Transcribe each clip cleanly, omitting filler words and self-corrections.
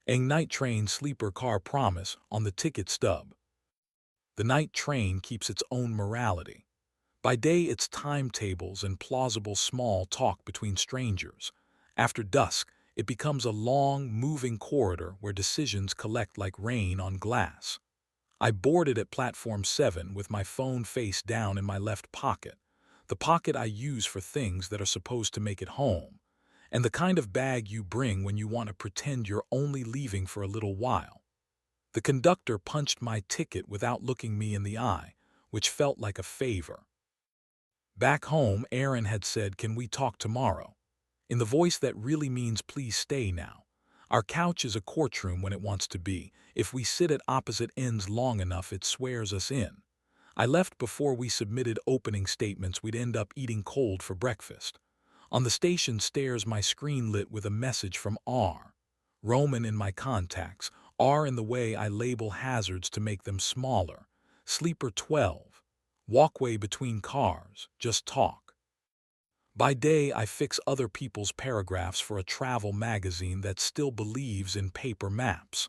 A night train sleeper car promise on the ticket stub. The night train keeps its own morality. By day it's timetables and plausible small talk between strangers. After dusk, it becomes a long, moving corridor where decisions collect like rain on glass. I boarded at platform 7 with my phone face down in my left pocket, the pocket I use for things that are supposed to make it home, and the kind of bag you bring when you want to pretend you're only leaving for a little while. The conductor punched my ticket without looking me in the eye, which felt like a favor. Back home, Aaron had said, "Can we talk tomorrow?" In the voice that really means please stay now. Our couch is a courtroom when it wants to be. If we sit at opposite ends long enough, it swears us in. I left before we submitted opening statements we'd end up eating cold for breakfast. On the station stairs, my screen lit with a message from R. Roman in my contacts, R in the way I label hazards to make them smaller. Sleeper 12. Walkway between cars, just talk. By day, I fix other people's paragraphs for a travel magazine that still believes in paper maps.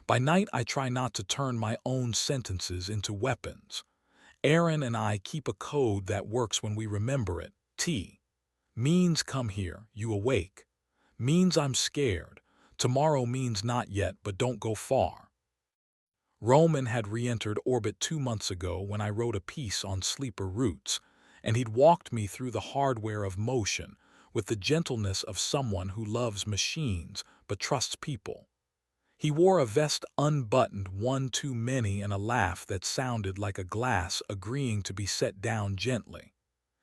By night, I try not to turn my own sentences into weapons. Aaron and I keep a code that works when we remember it. T. Means come here, you awake. Means I'm scared. Tomorrow means not yet, but don't go far. Roman had re-entered orbit 2 months ago when I wrote a piece on sleeper routes, and he'd walked me through the hardware of motion with the gentleness of someone who loves machines but trusts people. He wore a vest unbuttoned one too many and a laugh that sounded like a glass agreeing to be set down gently.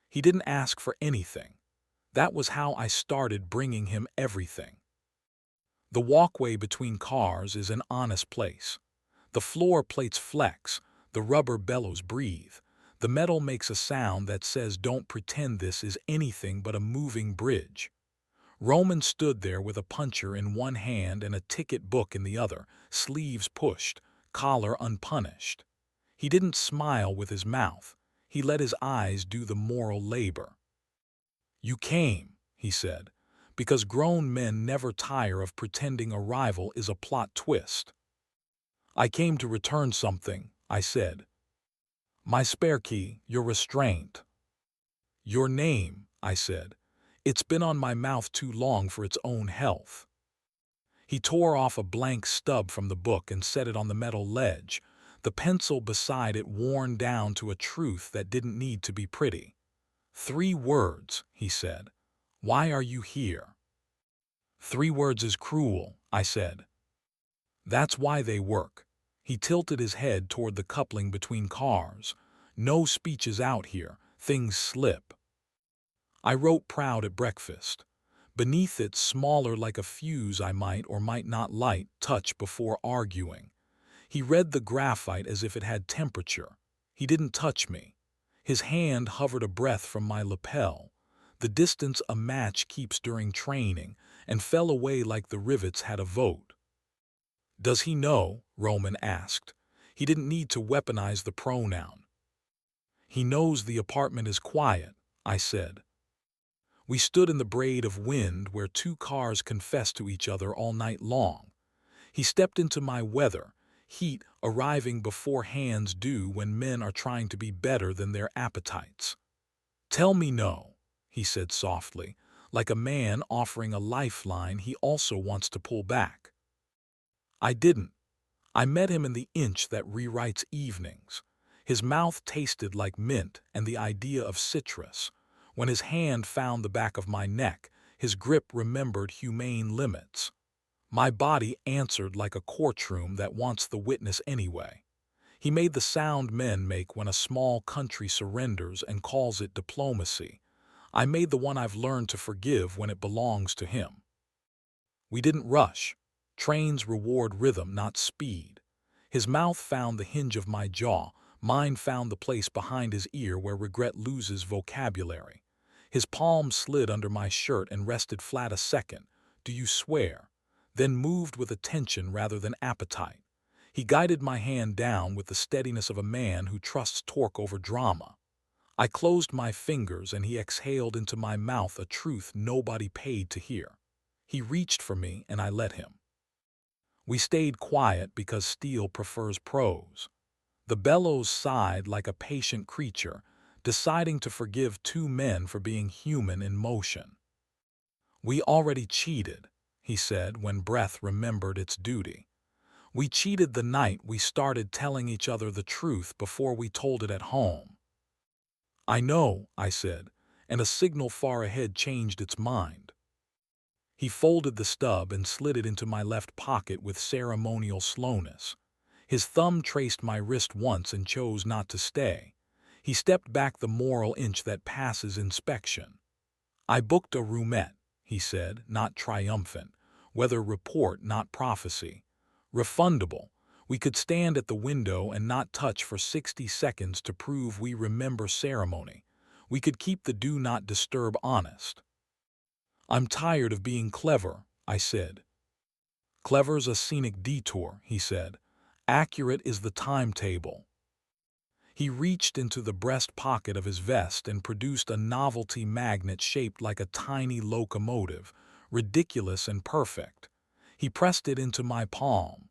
He didn't ask for anything. That was how I started bringing him everything. The walkway between cars is an honest place. The floor plates flex, the rubber bellows breathe. The metal makes a sound that says don't pretend this is anything but a moving bridge. Roman stood there with a puncher in one hand and a ticket book in the other, sleeves pushed, collar unpunished. He didn't smile with his mouth. He let his eyes do the moral labor. "You came," he said, "because grown men never tire of pretending arrival is a plot twist." "I came to return something," I said. "My spare key, your restraint." "Your name," I said. "It's been on my mouth too long for its own health." He tore off a blank stub from the book and set it on the metal ledge, the pencil beside it worn down to a truth that didn't need to be pretty. "3 words," he said. "Why are you here?" "3 words is cruel," I said. "That's why they work." He tilted his head toward the coupling between cars. "No speeches out here. Things slip." I wrote proud at breakfast. Beneath it, smaller like a fuse I might or might not light, touch before arguing. He read the graphite as if it had temperature. He didn't touch me. His hand hovered a breath from my lapel, the distance a match keeps during training, and fell away like the rivets had a vote. "Does he know?" Roman asked. He didn't need to weaponize the pronoun. "He knows the apartment is quiet," I said. We stood in the braid of wind where 2 cars confessed to each other all night long. He stepped into my weather, heat arriving before hands do when men are trying to be better than their appetites. "Tell me no," he said softly, like a man offering a lifeline he also wants to pull back. I didn't. I met him in the inch that rewrites evenings. His mouth tasted like mint and the idea of citrus. When his hand found the back of my neck, his grip remembered humane limits. My body answered like a courtroom that wants the witness anyway. He made the sound men make when a small country surrenders and calls it diplomacy. I made the one I've learned to forgive when it belongs to him. We didn't rush. Trains reward rhythm, not speed. His mouth found the hinge of my jaw. Mine found the place behind his ear where regret loses vocabulary. His palm slid under my shirt and rested flat a second. "Do you swear?" Then moved with attention rather than appetite. He guided my hand down with the steadiness of a man who trusts torque over drama. I closed my fingers and he exhaled into my mouth a truth nobody paid to hear. He reached for me and I let him. We stayed quiet because steel prefers prose. The bellows sighed like a patient creature, deciding to forgive two men for being human in motion. "We already cheated," he said when breath remembered its duty. "We cheated the night we started telling each other the truth before we told it at home." "I know," I said, and a signal far ahead changed its mind. He folded the stub and slid it into my left pocket with ceremonial slowness. His thumb traced my wrist once and chose not to stay. He stepped back the moral inch that passes inspection. "I booked a roomette," he said, not triumphant. "Weather report, not prophecy. Refundable. We could stand at the window and not touch for 60 seconds to prove we remember ceremony. We could keep the do not disturb honest." "I'm tired of being clever," I said. "Clever's a scenic detour," he said. "Accurate is the timetable." He reached into the breast pocket of his vest and produced a novelty magnet shaped like a tiny locomotive, ridiculous and perfect. He pressed it into my palm.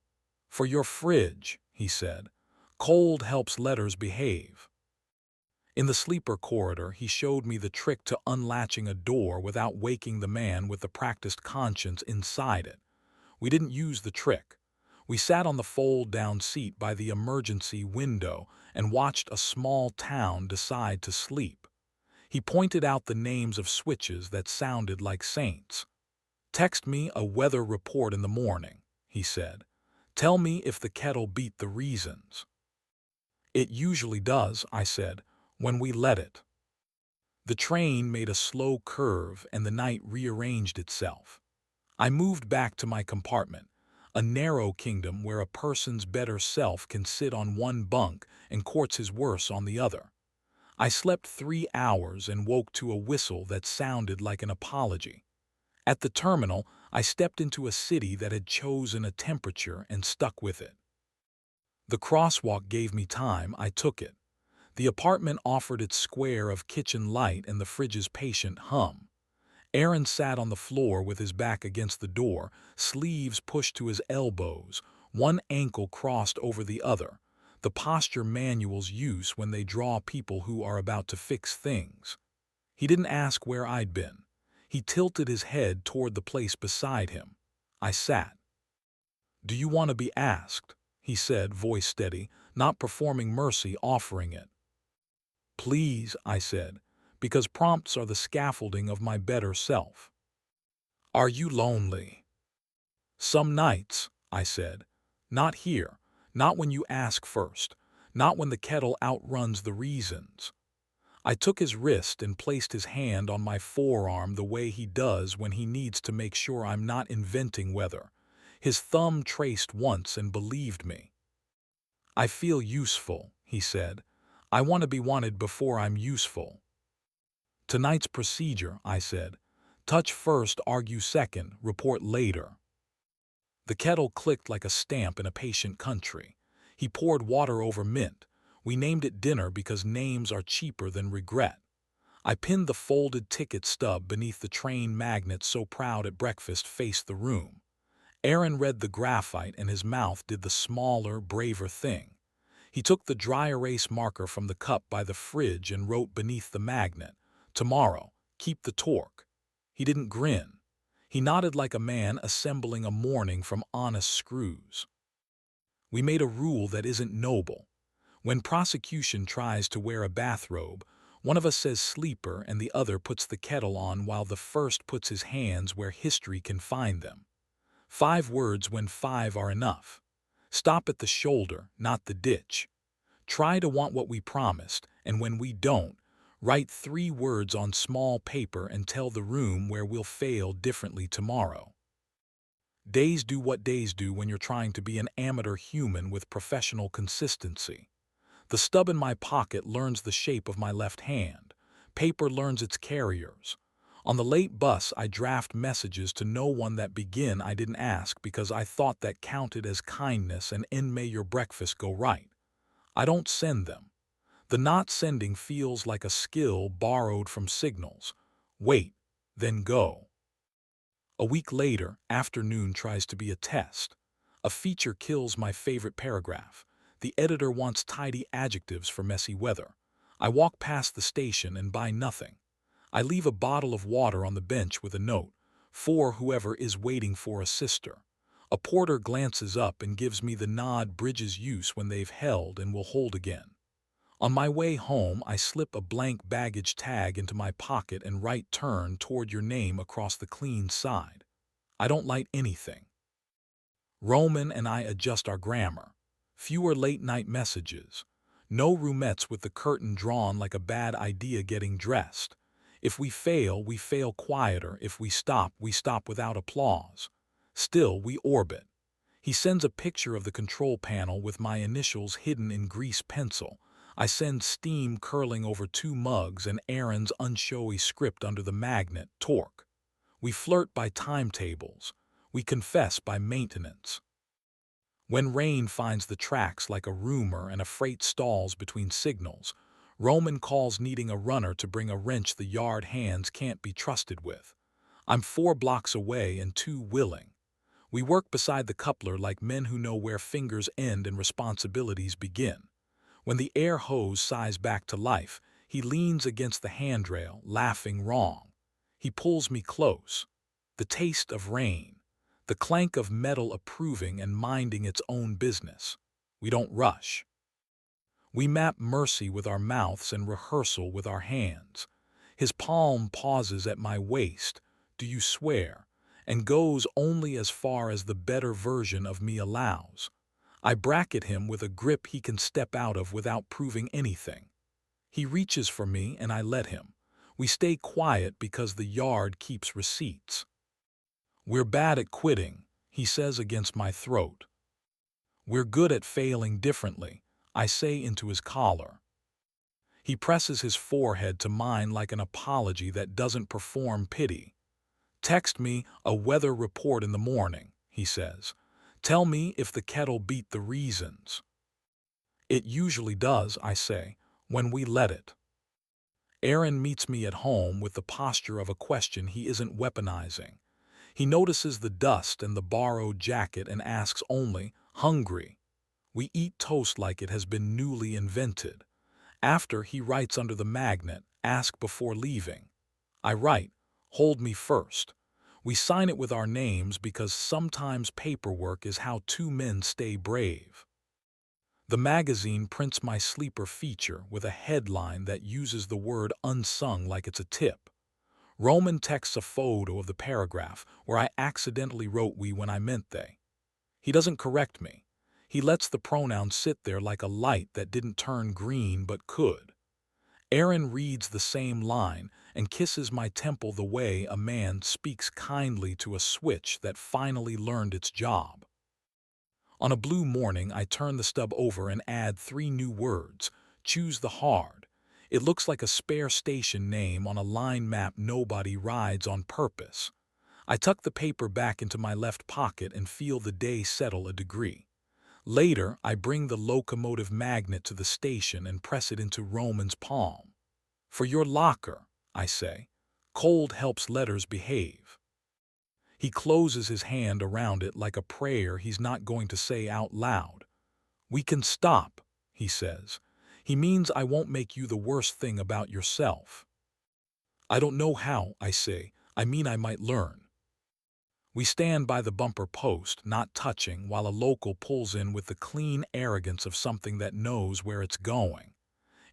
"For your fridge," he said. "Cold helps letters behave." In the sleeper corridor, he showed me the trick to unlatching a door without waking the man with the practiced conscience inside it. We didn't use the trick. We sat on the fold-down seat by the emergency window and watched a small town decide to sleep. He pointed out the names of switches that sounded like saints. "Text me a weather report in the morning," he said. "Tell me if the kettle beat the reasons." "It usually does," I said, "when we let it." The train made a slow curve and the night rearranged itself. I moved back to my compartment, a narrow kingdom where a person's better self can sit on one bunk and courts his worse on the other. I slept 3 hours and woke to a whistle that sounded like an apology. At the terminal, I stepped into a city that had chosen a temperature and stuck with it. The crosswalk gave me time, I took it. The apartment offered its square of kitchen light and the fridge's patient hum. Aaron sat on the floor with his back against the door, sleeves pushed to his elbows, one ankle crossed over the other, the posture manuals use when they draw people who are about to fix things. He didn't ask where I'd been. He tilted his head toward the place beside him. I sat. "Do you want to be asked?" he said, voice steady, not performing mercy, offering it. "Please," I said, because prompts are the scaffolding of my better self. "Are you lonely?" "Some nights," I said. "Not here. Not when you ask first. Not when the kettle outruns the reasons." I took his wrist and placed his hand on my forearm the way he does when he needs to make sure I'm not inventing weather. His thumb traced once and believed me. "I feel useful," he said. "I want to be wanted before I'm useful." "Tonight's procedure," I said. "Touch first, argue second, report later." The kettle clicked like a stamp in a patient country. He poured water over mint. We named it dinner because names are cheaper than regret. I pinned the folded ticket stub beneath the train magnet so Proud at Breakfast faced the room. Aaron read the graphite and his mouth did the smaller, braver thing. He took the dry erase marker from the cup by the fridge and wrote beneath the magnet, "Tomorrow, keep the torque." He didn't grin. He nodded like a man assembling a morning from honest screws. We made a rule that isn't noble. When prosecution tries to wear a bathrobe, one of us says sleeper and the other puts the kettle on while the first puts his hands where history can find them. 5 words when 5 are enough. Stop at the shoulder, not the ditch. Try to want what we promised, and when we don't, write 3 words on small paper and tell the room where we'll fail differently tomorrow. Days do what days do when you're trying to be an amateur human with professional consistency. The stub in my pocket learns the shape of my left hand. Paper learns its carriers. On the late bus, I draft messages to no one that begin I didn't ask because I thought that counted as kindness and end may your breakfast go right. I don't send them. The not sending feels like a skill borrowed from signals. Wait, then go. A week later, afternoon tries to be a test. A feature kills my favorite paragraph. The editor wants tidy adjectives for messy weather. I walk past the station and buy nothing. I leave a bottle of water on the bench with a note, for whoever is waiting for a sister. A porter glances up and gives me the nod bridges use when they've held and will hold again. On my way home, I slip a blank baggage tag into my pocket and write "turn" toward your name across the clean side. I don't light anything. Roman and I adjust our grammar. Fewer late-night messages. No roomettes with the curtain drawn like a bad idea getting dressed. If we fail quieter. If we stop without applause. Still, we orbit. He sends a picture of the control panel with my initials hidden in grease pencil. I send steam curling over 2 mugs and Aaron's unshowy script under the magnet, torque. We flirt by timetables. We confess by maintenance. When rain finds the tracks like a rumor and a freight stalls between signals, Roman calls needing a runner to bring a wrench the yard hands can't be trusted with. I'm 4 blocks away and too willing. We work beside the coupler like men who know where fingers end and responsibilities begin. When the air hose sighs back to life, he leans against the handrail, laughing wrong. He pulls me close. The taste of rain. The clank of metal approving and minding its own business. We don't rush. We map mercy with our mouths and rehearsal with our hands. His palm pauses at my waist, "Do you swear?" and goes only as far as the better version of me allows. I bracket him with a grip he can step out of without proving anything. He reaches for me and I let him. We stay quiet because the yard keeps receipts. "We're bad at quitting," he says against my throat. "We're good at failing differently," I say into his collar. He presses his forehead to mine like an apology that doesn't perform pity. "Text me a weather report in the morning," he says. "Tell me if the kettle beat the reasons." "It usually does," I say, "when we let it." Aaron meets me at home with the posture of a question he isn't weaponizing. He notices the dust and the borrowed jacket and asks only, "Hungry?" We eat toast like it has been newly invented. After, he writes under the magnet, "Ask before leaving." I write, "Hold me first." We sign it with our names because sometimes paperwork is how 2 men stay brave. The magazine prints my sleeper feature with a headline that uses the word unsung like it's a tip. Roman texts a photo of the paragraph where I accidentally wrote "we" when I meant "they." He doesn't correct me. He lets the pronoun sit there like a light that didn't turn green but could. Aaron reads the same line and kisses my temple the way a man speaks kindly to a switch that finally learned its job. On a blue morning, I turn the stub over and add 3 new words. Choose the hard. It looks like a spare station name on a line map nobody rides on purpose. I tuck the paper back into my left pocket and feel the day settle a degree. Later, I bring the locomotive magnet to the station and press it into Roman's palm. "For your locker," I say. "Cold helps letters behave." He closes his hand around it like a prayer he's not going to say out loud. "We can stop," he says. "He means I won't make you the worst thing about yourself." "I don't know how," I say. "I mean I might learn." We stand by the bumper post, not touching, while a local pulls in with the clean arrogance of something that knows where it's going.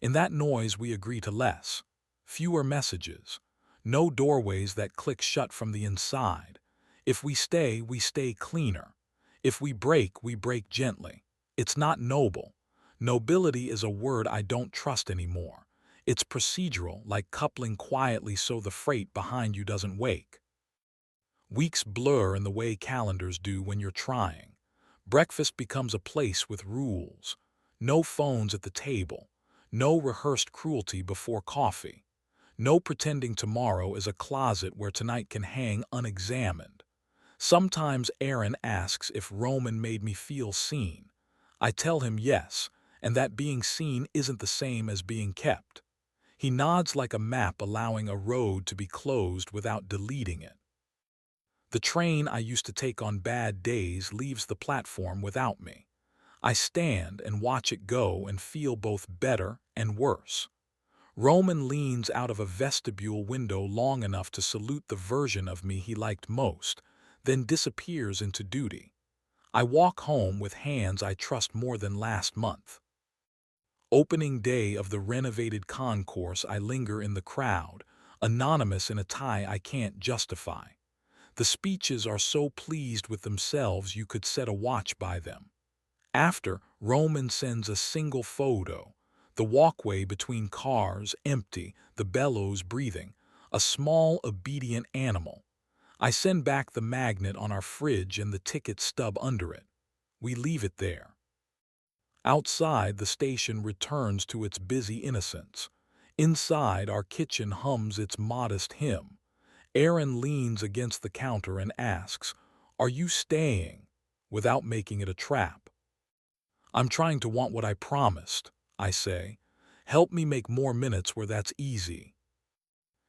In that noise we agree to less. Fewer messages. No doorways that click shut from the inside. If we stay cleaner. If we break gently. It's not noble. Nobility is a word I don't trust anymore. It's procedural, like coupling quietly so the freight behind you doesn't wake. Weeks blur in the way calendars do when you're trying. Breakfast becomes a place with rules. No phones at the table. No rehearsed cruelty before coffee. No pretending tomorrow is a closet where tonight can hang unexamined. Sometimes Aaron asks if Roman made me feel seen. I tell him yes, and that being seen isn't the same as being kept. He nods like a map allowing a road to be closed without deleting it. The train I used to take on bad days leaves the platform without me. I stand and watch it go and feel both better and worse. Roman leans out of a vestibule window long enough to salute the version of me he liked most, then disappears into duty. I walk home with hands I trust more than last month. Opening day of the renovated concourse, I linger in the crowd, anonymous in a tie I can't justify. The speeches are so pleased with themselves you could set a watch by them. After, Roman sends a single photo. The walkway between cars empty, the bellows breathing. A small, obedient animal. I send back the magnet on our fridge and the ticket stub under it. We leave it there. Outside, the station returns to its busy innocence. Inside, our kitchen hums its modest hymn. Aaron leans against the counter and asks, "Are you staying?" without making it a trap. "I'm trying to want what I promised," I say. "Help me make more minutes where that's easy."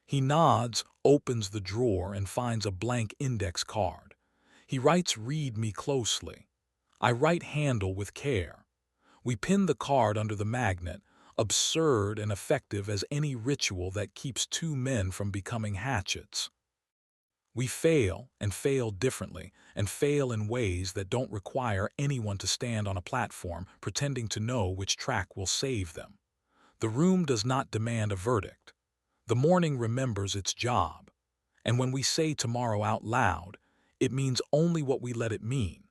He nods, opens the drawer, and finds a blank index card. He writes "Read me closely." I write "Handle with care." We pin the card under the magnet, absurd and effective as any ritual that keeps two men from becoming hatchets. We fail, and fail differently, and fail in ways that don't require anyone to stand on a platform pretending to know which track will save them. The room does not demand a verdict. The morning remembers its job. And when we say tomorrow out loud, it means only what we let it mean.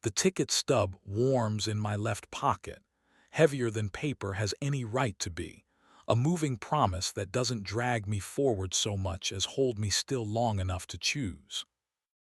The ticket stub warms in my left pocket, heavier than paper has any right to be, a moving promise that doesn't drag me forward so much as hold me still long enough to choose.